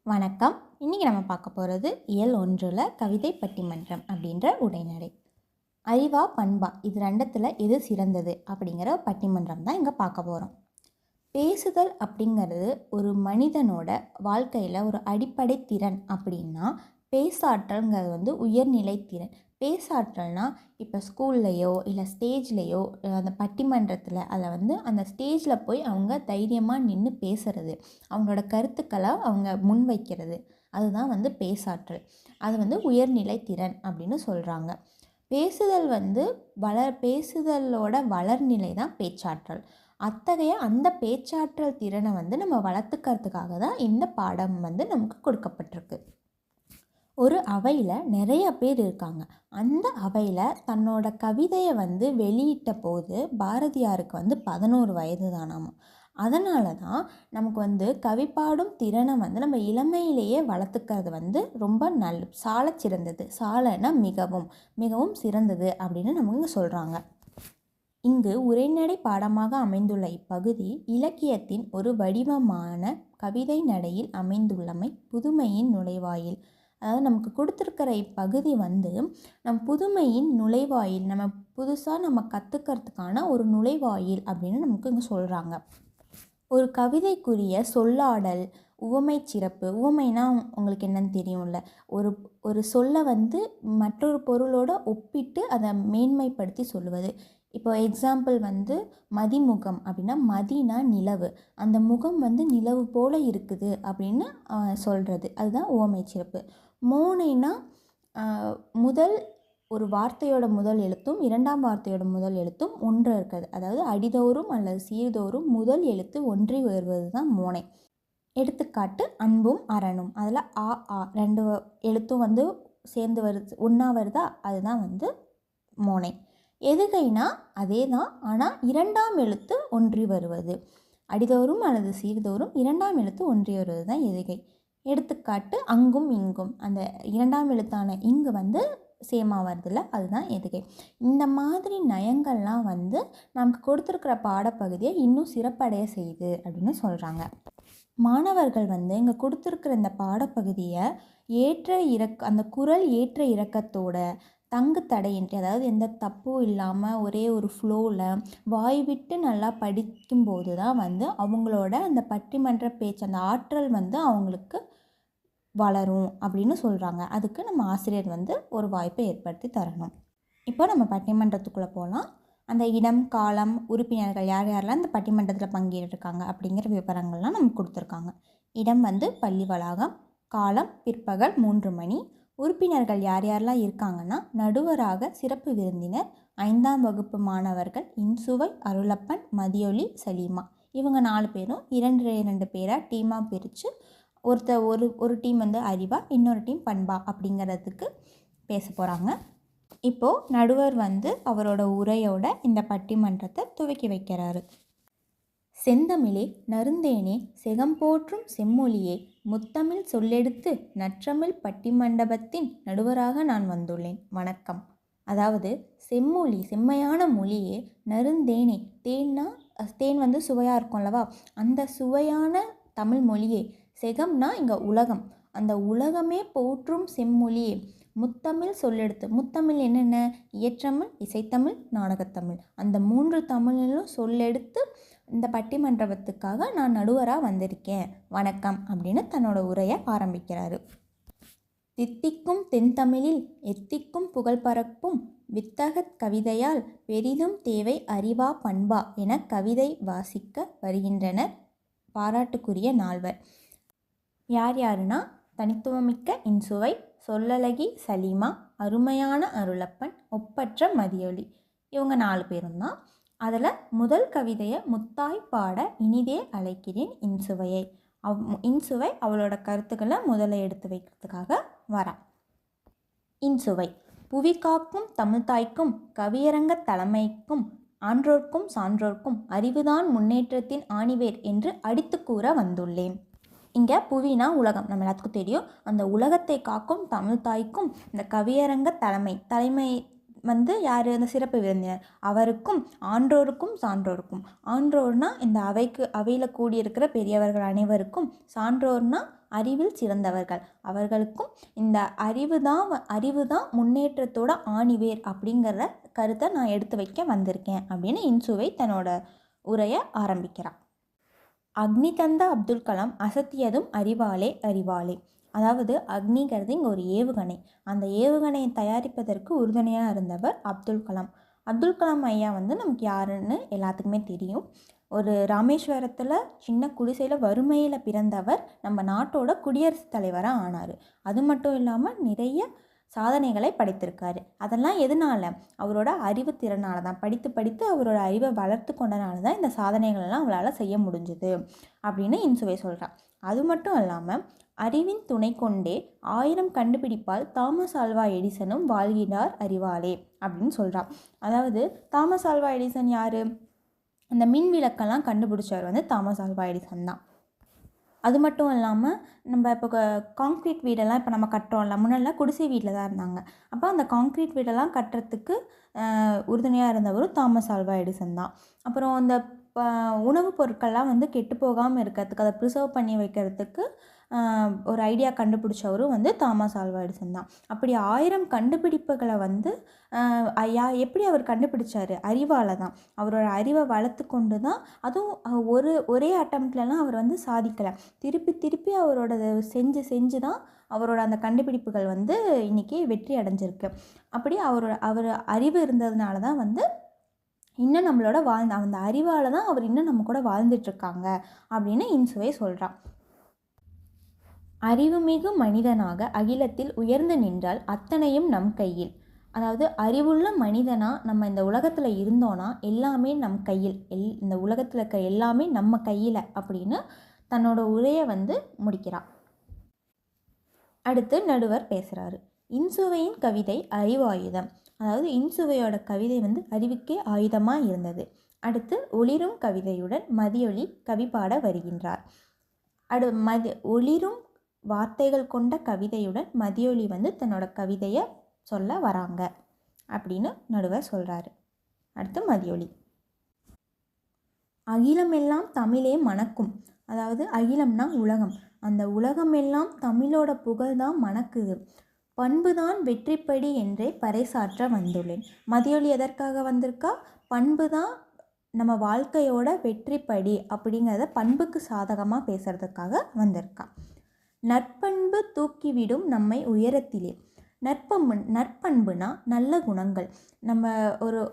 வணக்கம். இன்றைக்கி நம்ம பார்க்க போகிறது இயல் 1ல் கவிதை பட்டிமன்றம் அப்படின்ற உரைநடை. அறிவா பண்பா இது ரெண்டத்தில் எது சிறந்தது அப்படிங்கிற பட்டிமன்றம் தான் இங்கே பார்க்க போகிறோம். பேசுதல் அப்படிங்கிறது ஒரு மனிதனோட வாழ்க்கையில் ஒரு அடிப்படை திறன். அப்படின்னா பேசாற்றல்ங்கிறது உயர்நிலை திறன். பேசாற்றல்னா இப்போ ஸ்கூல்லையோ இல்லை ஸ்டேஜ்லேயோ அந்த பட்டிமன்றத்தில் அதில் அந்த ஸ்டேஜில் போய் அவங்க தைரியமாக நின்று பேசுகிறது, அவங்களோட கருத்துக்களை அவங்க முன்வைக்கிறது, அதுதான் பேசாற்றல். அது உயர்நிலை திறன் அப்படின்னு சொல்கிறாங்க. பேசுதல் பேசுதலோட வளர்நிலை தான் பேச்சாற்றல். அத்தகைய அந்த பேச்சாற்றல் திறனை நம்ம வளர்த்துக்கிறதுக்காக தான் இந்த பாடம் நமக்கு கொடுக்கப்பட்டிருக்கு. ஒரு அவையில் நிறைய பேர் இருக்காங்க. அந்த அவையில் தன்னோட கவிதையை வெளியிட்ட போது பாரதியாருக்கு 11 வயது தானாமா. அதனால தான் நமக்கு கவிப்பாடும் திறனை நம்ம இளமையிலேயே வளர்த்துக்கிறது ரொம்ப சால சிறந்தது. சாலனா மிகவும் மிகவும் சிறந்தது அப்படின்னு நமக்கு சொல்கிறாங்க. இங்கு உரைநடை பாடமாக அமைந்துள்ள இப்பகுதி இலக்கியத்தின் ஒரு வடிவமான கவிதை நடையில் அமைந்துள்ளமை புதுமையின் நுழைவாயில். அதாவது நமக்கு கொடுத்துருக்கிற இப்பகுதி நம் புதுமையின் நுழைவாயில், நம்ம புதுசாக கற்றுக்கிறதுக்கான ஒரு நுழைவாயில் அப்படின்னு நமக்கு இங்கே சொல்கிறாங்க. ஒரு கவிதைக்குரிய சொல்லாடல், உவமை சிறப்பு. உவமைனா உங்களுக்கு என்னன்னு தெரியும்ல, ஒரு சொல்லை மற்றொரு பொருளோடு ஒப்பிட்டு அதை மேன்மைப்படுத்தி சொல்லுவது. இப்போ எக்ஸாம்பிள் மதிமுகம் அப்படின்னா, மதினா நிலவு, அந்த முகம் நிலவு போல் இருக்குது அப்படின்னு சொல்கிறது, அதுதான் உவமை சிறப்பு. மோனைனா முதல் ஒரு வார்த்தையோட முதல் எழுத்தும் இரண்டாம் வார்த்தையோட முதல் எழுத்தும் ஒன்று இருக்கிறது, அதாவது அடிதோறும் அல்லது சீர்தோறும் முதல் எழுத்து ஒன்றி வருவது தான் மோனை. எடுத்துக்காட்டு அன்பும் அரணும், அதில் ஆ ரெண்டு எழுத்தும் சேர்ந்து வருது, ஒன்றா வருதா, அதுதான் மோனை. எதுகைனா அதே தான், ஆனால் இரண்டாம் எழுத்து ஒன்றி வருவது. அடிதோறும் அல்லது சீர்தோறும் இரண்டாம் எழுத்து ஒன்றி வருவது தான் எதுகை. எடுத்துக்காட்டு அங்கும் இங்கும், அந்த இரண்டாம் எழுத்தான இங்கு சேமாக வருதில்ல, அதுதான் எதுகை. இந்த மாதிரி நயங்கள்லாம் நமக்கு கொடுத்துருக்கிற பாடப்பகுதியை இன்னும் சிறப்படைய செய்யுது அப்படின்னு சொல்கிறாங்க. மாணவர்கள் இங்கே கொடுத்துருக்கிற இந்த பாடப்பகுதியை அந்த குரல் ஏற்ற இறக்கத்தோட தங்கு தடையின்றி, அதாவது எந்த தப்பும் இல்லாமல் ஒரே ஒரு ஃப்ளோவில் வாய் விட்டு நல்லா படிக்கும்போது தான் அவங்களோட அந்த பட்டிமன்ற பேச்சு, அந்த ஆற்றல் அவங்களுக்கு வளரும் அப்படின்னு சொல்கிறாங்க. அதுக்கு நம்ம ஆசிரியர் ஒரு வாய்ப்பை ஏற்படுத்தி தரணும். இப்போ நம்ம பட்டிமன்றத்துக்குள்ளே போகலாம். அந்த இடம், காலம், உறுப்பினர்கள் யார் யாரெல்லாம் இந்த பட்டிமன்றத்தில் பங்கேற்றிருக்காங்க அப்படிங்கிற விவரங்கள்லாம் நமக்கு கொடுத்துருக்காங்க. இடம் பள்ளி வளாகம், காலம் பிற்பகல் 3 மணி. உறுப்பினர்கள் யார் யாரெல்லாம் இருக்காங்கன்னா, நடுவராக சிறப்பு விருந்தினர் 5ஆம் வகுப்பு மாணவர்கள் இன்சுவை, அருளப்பன், மதியொலி, சலீமா. இவங்க 4 பேரும் 2 பேராக டீமாக பிரித்து ஒரு டீம் அறிவா, இன்னொரு டீம் பண்பா அப்படிங்கிறதுக்கு பேச போகிறாங்க. இப்போது நடுவர் அவரோட உரையோட இந்த பட்டிமன்றத்தை துவக்கி வைக்கிறாரு. செந்தமிழே நறுந்தேனே செகம்போற்றும் செம்மொழியே முத்தமிழ் சொல்லெடுத்து நற்றமிழ் பட்டிமண்டபத்தின் நடுவராக நான் வந்துள்ளேன். வணக்கம். அதாவது செம்மொழி, செம்மையான மொழியே, நறுந்தேனே, தேன்னா தேன் சுவையாக இருக்கும் அல்லவா, அந்த சுவையான தமிழ் மொழியே, செகம்னா இங்கே உலகம், அந்த உலகமே போற்றும் செம்மொழியே, முத்தமிழ் சொல்லெடுத்து, முத்தமிழ் என்னென்ன, இயற்றமிழ், இசைத்தமிழ், நாடகத்தமிழ், அந்த 3 தமிழிலும் சொல்லெடுத்து இந்த பட்டிமன்றத்துக்காக நான் நடுவராக வந்திருக்கேன், வணக்கம் அப்படின்னு தன்னோட உரையை ஆரம்பிக்கிறாரு. தித்திக்கும் தென்தமிழில் எத்திக்கும் புகழ் பரப்பும் வித்தகத் கவிதையால் பெரிதும் தேவை அறிவா பண்பா என கவிதை வாசிக்க வருகின்றனர் பாராட்டுக்குரிய நால்வர். யார் யாருன்னா, தனித்துவமிக்க இன்சுவை, சொல்லழகி சலீமா, அருமையான அருளப்பன், ஒப்பற்ற மதியொலி. இவங்க 4 பேரும் தான். அதில் முதல் கவிதையை முத்தாய் பாட இனிதே அழைக்கிறேன் இன்சுவையை. இன்சுவை அவளோட கருத்துக்களை முதல்ல எடுத்து வைக்கிறதுக்காக வரா. இன்சுவை. புவி காக்கும் தமிழ்தாய்க்கும் கவியரங்க தலைமைக்கும் ஆன்றோர்க்கும் சான்றோர்க்கும் அறிவுதான் முன்னேற்றத்தின் ஆணிவேர் என்று அடித்து கூற வந்துள்ளேன். இங்கே புவினா உலகம், நம்ம எல்லாத்துக்கும் தெரியும். அந்த உலகத்தை காக்கும் தமிழ்தாய்க்கும் இந்த கவியரங்க தலைமை வந்து யார் அந்த சிறப்பு விருந்தினர், அவருக்கும் ஆன்றோருக்கும் சான்றோருக்கும். ஆன்றோர்னா இந்த அவையில் கூடியிருக்கிற பெரியவர்கள் அனைவருக்கும், சான்றோர்னா அறிவில் சிறந்தவர்கள் அவர்களுக்கும் இந்த அறிவு தான் முன்னேற்றத்தோட ஆணிவேர் அப்படிங்கிற கருத்தை நான் எடுத்து வைக்க வந்திருக்கேன் அப்படின்னு இன்சுவை தன்னோட உரையை ஆரம்பிக்கிறார். அக்னி தந்த அப்துல் கலாம் அசத்தியதும் அறிவாலே அறிவாலே. அதாவது அக்னிங்கிறது இங்கே ஒரு ஏவுகணை. அந்த ஏவுகணையை தயாரிப்பதற்கு உறுதுணையாக இருந்தவர் அப்துல் கலாம். அப்துல் கலாம் ஐயா வந்து நமக்கு யாருன்னு எல்லாத்துக்குமே தெரியும். ஒரு ராமேஸ்வரத்தில் சின்ன குடிசையில் வறுமையில் பிறந்தவர் நம்ம நாட்டோட குடியரசுத் தலைவராக ஆனார். அது மட்டும் இல்லாமல் நிறைய சாதனைகளை படைத்திருக்காரு. அதெல்லாம் எதனால்? அவரோட அறிவு திறனால தான். படித்து அவரோட அறிவை வளர்த்து கொண்டனால தான் இந்த சாதனைகளெல்லாம் அவரால் செய்ய முடிஞ்சுது அப்படின்னு இன்சுவை சொல்கிறார். அது மட்டும் இல்லாமல் அறிவின் துணை கொண்டே 1000 கண்டுபிடிப்பால் தாமஸ் ஆல்வா எடிசனும் வாழ்கிறார் அறிவாலே அப்படின்னு சொல்கிறார். அதாவது தாமஸ் ஆல்வா எடிசன் யார்? அந்த மின் விளக்கெல்லாம் கண்டுபிடிச்சவர் வந்து தாமஸ் ஆல்வா எடிசன் தான். அது மட்டும் இல்லாமல் நம்ம இப்போ காங்க்ரீட் வீடெல்லாம் இப்போ நம்ம கட்டுறோம்ல, முன்னெல்லாம் குடிசை வீட்டில் தான் இருந்தாங்க. அப்போ அந்த காங்க்ரீட் வீடெல்லாம் கட்டுறதுக்கு உறுதுணையாக இருந்தவரும் தாமஸ் ஆல்வா எடிசன் தான். அப்புறம் இந்த உணவுப் பொருட்கள்லாம் வந்து கெட்டு போகாமல் இருக்கிறதுக்கு, அதை ப்ரிசர்வ் பண்ணி வைக்கிறதுக்கு ஒரு ஐடியா கண்டுபிடிச்சவரும் வந்து தாமஸ் ஆல்வா எடிசன் தான். அப்படி 1000 கண்டுபிடிப்புகளை வந்து எப்படி அவர் கண்டுபிடிச்சார்? அறிவால் தான். அவரோட அறிவை வளர்த்து கொண்டு தான். அதுவும் ஒரே அட்டம்ப்ட்லலாம் அவர் வந்து சாதிக்கலை. திருப்பி அவரோட செஞ்சு தான் அவரோட அந்த கண்டுபிடிப்புகள் வந்து இன்றைக்கி வெற்றி அடைஞ்சிருக்கு. அப்படி அவர் அறிவு இருந்ததுனால தான் வந்து இன்னும் நம்மளோட அந்த அறிவால் தான் அவர் இன்னும் நம்ம கூட வாழ்ந்துட்டுருக்காங்க அப்படின்னு இன்சுவை சொல்கிறான். அறிவுமிகு மனிதனாக அகிலத்தில் உயர்ந்து நின்றால் அத்தனையும் நம் கையில். அதாவது அறிவுள்ள மனிதனாக நம்ம இந்த உலகத்தில் இருந்தோன்னா எல்லாமே நம் கையில், இந்த உலகத்தில் இருக்க எல்லாமே நம்ம கையில் அப்படின்னு தன்னோட உரையை வந்து முடிக்கிறார். அடுத்து நடுவர் பேசுகிறாரு. இன்சுவையின் கவிதை அறிவாயுதம். அதாவது இன்சுவையோட கவிதை வந்து அறிவுக்கே ஆயுதமாக இருந்தது. அடுத்து ஒளிரும் கவிதையுடன் மதியொலி கவி பாட வருகின்றார். ஒளிரும் வார்த்தைகள் கொண்ட கவிதையுடன் மதியொலி வந்து தன்னோட கவிதையை சொல்ல வராங்க அப்படின்னு நடுவர் சொல்கிறாரு. அடுத்து மதியொலி. அகிலமெல்லாம் தமிழே மணக்கும். அதாவது அகிலம்னா உலகம். அந்த உலகமெல்லாம் தமிழோட புகழ் தான் மணக்குது. பண்புதான் வெற்றிப்படி என்றே பறைசாற்ற வந்துள்ளேன். மதியொலி எதற்காக வந்திருக்கா? பண்பு தான் நம்ம வாழ்க்கையோட வெற்றிப்படி அப்படிங்கிறத பண்புக்கு சாதகமாக பேசுகிறதுக்காக வந்திருக்கா. நற்பண்பு தூக்கிவிடும் நம்மை உயரத்திலே. நற்பண்புனா நல்ல குணங்கள். நம்ம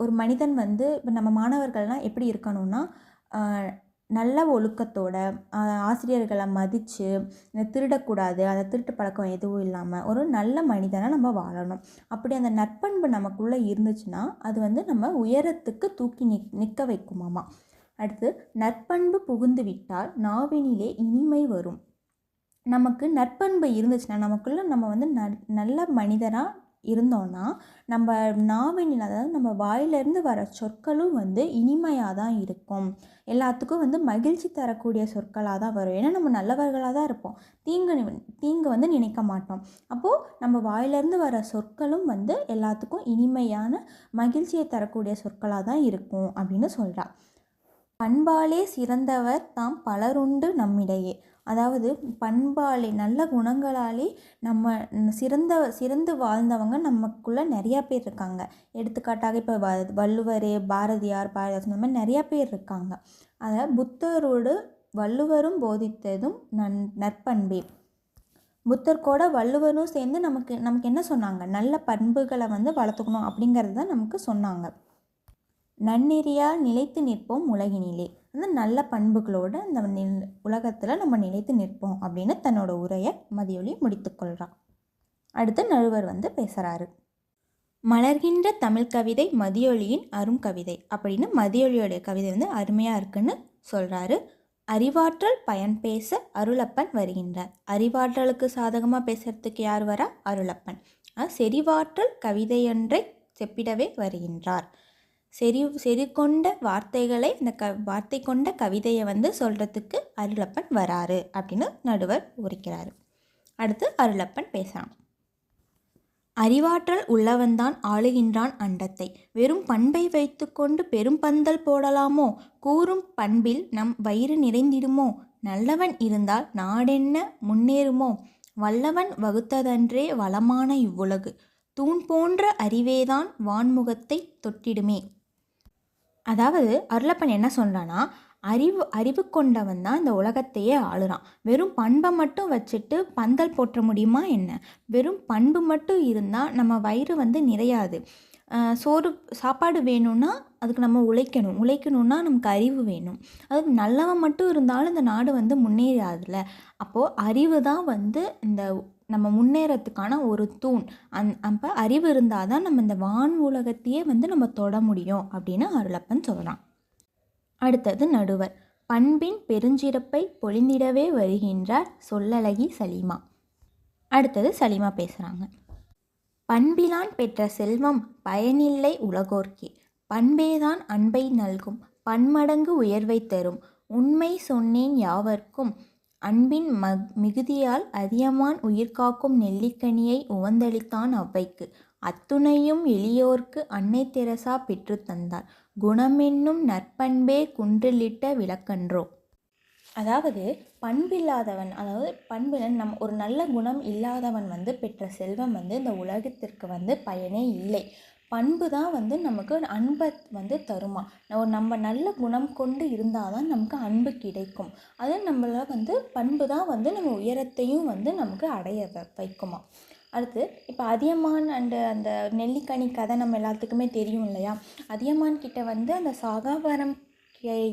ஒரு மனிதன் வந்து இப்போ நம்ம மாணவர்கள்லாம் எப்படி இருக்கணும்னா நல்ல ஒழுக்கத்தோட, ஆசிரியர்களை மதித்து, திருடக்கூடாது, அந்த திருட்டு பழக்கம் எதுவும் இல்லாமல் ஒரு நல்ல மனிதனாக நம்ம வாழணும். அப்படி அந்த நற்பண்பு நமக்குள்ளே இருந்துச்சுன்னா அது வந்து நம்ம உயரத்துக்கு தூக்கி நிற்க வைக்குமாமா. அடுத்து நற்பண்பு புகுந்து விட்டால் நாவினிலே இனிமை வரும். நமக்கு நற்பண்பு இருந்துச்சுன்னா நமக்குள்ளே நம்ம வந்து நல்ல மனிதராக இருந்தோன்னா நம்ம நாவினில், அதாவது நம்ம வாயிலிருந்து வர சொற்களும் வந்து இனிமையாக தான் இருக்கும். எல்லாத்துக்கும் வந்து மகிழ்ச்சி தரக்கூடிய சொற்களாக தான் வரும். ஏன்னா நம்ம நல்லவர்களாக தான் இருப்போம். தீங்கு வந்து நினைக்க மாட்டோம். அப்போது நம்ம வாயிலிருந்து வர சொற்களும் வந்து எல்லாத்துக்கும் இனிமையான மகிழ்ச்சியை தரக்கூடிய சொற்களாக தான் இருக்கும் அப்படின்னு சொல்கிறா. பண்பாலே சிறந்தவர் தாம் பலருண்டு நம்மிடையே. அதாவது பண்பாலே, நல்ல குணங்களாலே நம்ம சிறந்து வாழ்ந்தவங்க நமக்குள்ளே நிறையா பேர் இருக்காங்க. எடுத்துக்காட்டாக இப்போ வள்ளுவர், பாரதிதாசன், இந்த மாதிரி நிறையா பேர் இருக்காங்க. அதாவது புத்தரோடு வள்ளுவரும் போதித்ததும் நற்பண்பே. புத்தர் கூட வள்ளுவரும் சேர்ந்து நமக்கு என்ன சொன்னாங்க? நல்ல பண்புகளை வந்து வளர்த்துக்கணும் அப்படிங்கிறது தான் நமக்கு சொன்னாங்க. நன்னெறியால் நிலைத்து நிற்போம் உலகினிலே. அந்த நல்ல பண்புகளோடு அந்த உலகத்தில் நம்ம நிலைத்து நிற்போம் அப்படின்னு தன்னோட உரையை மதியொலி முடித்துக்கொள்கிறான். அடுத்து நடுவர் வந்து பேசுகிறாரு. மலர்கின்ற தமிழ் கவிதை மதியொலியின் அரும் கவிதை அப்படின்னு மதியொலியோடைய கவிதை வந்து அருமையாக இருக்குன்னு சொல்கிறாரு. அறிவாற்றல் பயன் பேச அருளப்பன் வருகின்றார். அறிவாற்றலுக்கு சாதகமாக பேசுகிறதுக்கு யார் வரா? அருளப்பன். செறிவாற்றல் கவிதையொன்றை செப்பிடவே வருகின்றார். செறி கொண்ட வார்த்தைகளை, இந்த வார்த்தை கொண்ட கவிதையை வந்து சொல்கிறதுக்கு அருளப்பன் வராரு அப்படின்னு நடுவர் உரைக்கிறாரு. அடுத்து அருளப்பன் பேசலாம். அறிவாற்றல் உள்ளவன்தான் ஆளுகின்றான் அண்டத்தை. வெறும் பண்பை வைத்துக்கொண்டு பெரும் பந்தல் போடலாமோ? கூறும் பண்பில் நம் வயிறு நிறைந்திடுமோ? நல்லவன் இருந்தால் நாடென்ன முன்னேறுமோ? வல்லவன் வகுத்ததன்றே வளமான இவ்வுலகு. தூண் போன்ற அறிவேதான் வான்முகத்தை தொட்டிடுமே. அதாவது அருளப்பன் என்ன சொல்கிறான்னா, அறிவு கொண்டவன் தான் இந்த உலகத்தையே ஆளுறான். வெறும் பண்பை மட்டும் வச்சுட்டு பந்தல் போற்ற முடியுமா என்ன? வெறும் பண்பு மட்டும் இருந்தால் நம்ம வயிறு நிறையாது. சாப்பாடு வேணும்னா அதுக்கு நம்ம உழைக்கணும்னா நமக்கு அறிவு வேணும். அது நல்லவன் மட்டும் இருந்தாலும் இந்த நாடு முன்னேறாதுல்ல. அப்போது அறிவு தான் இந்த நம்ம முன்னேறத்துக்கான ஒரு தூண். அப்போ அறிவு இருந்தால் தான் நம்ம இந்த வான் உலகத்தையே நம்ம தொட முடியும் அப்படின்னு அருளப்பன் சொல்கிறான். அடுத்தது நடுவர். பண்பின் பெருஞ்சிறப்பை பொழிந்திடவே வருகின்றார் சொல்லழகி சலீமா. அடுத்தது சலீமா பேசுகிறாங்க. பண்பிலான் பெற்ற செல்வம் பயனில்லை உலகோர்க்கே. பண்பேதான் அன்பை நல்கும் பன்மடங்கு உயர்வை தரும். உண்மை சொன்னேன் யாவர்க்கும் அன்பின் மிகுதியால் அதியமான் உயிர்காக்கும் நெல்லிக்கனியை உவந்தளித்தான் அவ்வைக்கு. அத்துணையும் எளியோர்க்கு அன்னை தெரசா பெற்று தந்தார். குணமென்னும் நற்பண்பே குன்றிலிட்ட விளக்கன்றோ. அதாவது பண்பில்லாதவன், அதாவது பண்பு ஒரு நல்ல குணம் இல்லாதவன் பெற்ற செல்வம் இந்த உலகத்திற்கு பயனே இல்லை. பண்பு தான் நமக்கு அன்பை தருமா. நம்ம நல்ல குணம் கொண்டு இருந்தால் தான் நமக்கு அன்பு கிடைக்கும். அது நம்மள பண்பு தான் நம்ம உயரத்தையும் நமக்கு அடைய வைக்குமா. அடுத்து இப்போ அதியமான் அந்த நெல்லிக்கனி கதை நம்ம எல்லாத்துக்குமே தெரியும் இல்லையா. அதியமான் கிட்ட அந்த சாகாவரம்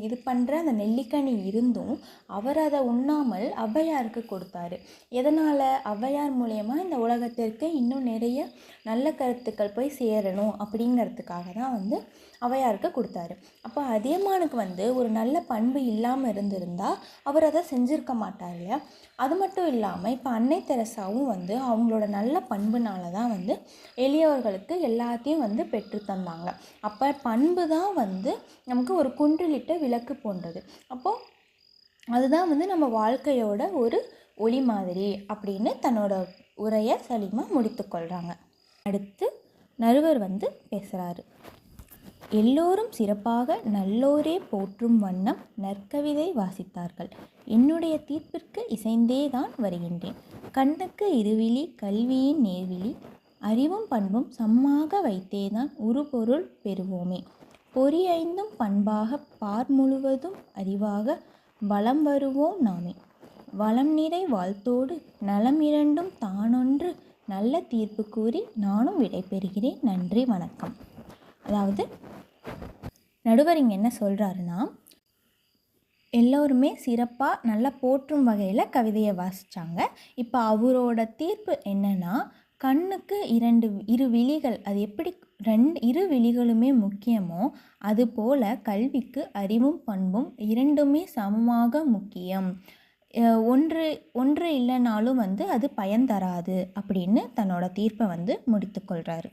இது பண்ணுற அந்த நெல்லிக்கனி இருந்தும் அவர் அதை உண்ணாமல் ஔவையாருக்கு கொடுத்தாரு. எதனால்? ஔவையார் மூலயமா இந்த உலகத்திற்கு இன்னும் நிறைய நல்ல கருத்துக்கள் போய் சேரணும் அப்படிங்கிறதுக்காக தான் ஔவையாருக்கு கொடுத்தாரு. அப்போ அதியமானுக்கு ஒரு நல்ல பண்பு இல்லாமல் இருந்திருந்தால் அவர் அதை செஞ்சுருக்க மாட்டார் இல்லையா. அது மட்டும் இல்லாமல் இப்போ அன்னை தெரசாவும் அவங்களோட நல்ல பண்புனால தான் எளியவர்களுக்கு எல்லாத்தையும் பெற்று தந்தாங்க. அப்போ பண்பு தான் நமக்கு ஒரு குன்றிலிட்ட விளக்கு போன்றது. அப்போது அதுதான் நம்ம வாழ்க்கையோட ஒரு ஒளி மாதிரி அப்படின்னு தன்னோட உரையை சலீமா முடித்துக்கொள்கிறாங்க. அடுத்து நடுவர் பேசுகிறாரு. எல்லோரும் சிறப்பாக நல்லோரே போற்றும் வண்ணம் நற்கவிதை வாசித்தார்கள். என்னுடைய தீர்ப்பிற்கு இசைந்தே தான் வருகின்றேன். கண்ணுக்கு இருவிழி கல்வியின் நேர்விழி அறிவும் பண்பும் சம்மாக வைத்தேதான் உருபொருள் பெறுவோமே. பொறி ஐந்தும் பண்பாக பார் முழுவதும் அறிவாக வலம் வருவோம் நாமே. வளம் நிறை வாழ்த்தோடு நலம் இரண்டும் தானொன்று நல்ல தீர்ப்பு கூறி நானும் விடை பெறுகிறேன். நன்றி, வணக்கம். அதாவது நடுவர் இங்கே என்ன சொல்கிறாருன்னா, எல்லோருமே சிறப்பாக நல்லா போற்றும் வகையில் கவிதையை வாசித்தாங்க. இப்போ அவரோட தீர்ப்பு என்னென்னா, கண்ணுக்கு இரு விழிகள், அது எப்படி இரு விழிகளுமே முக்கியமோ அதுபோல் கல்விக்கு அறிவும் பண்பும் இரண்டுமே சமமாக முக்கியம். ஒன்று இல்லைனாலும் அது பயன் தராது அப்படின்னு தன்னோட தீர்ப்பை முடித்துக்கொள்கிறாரு.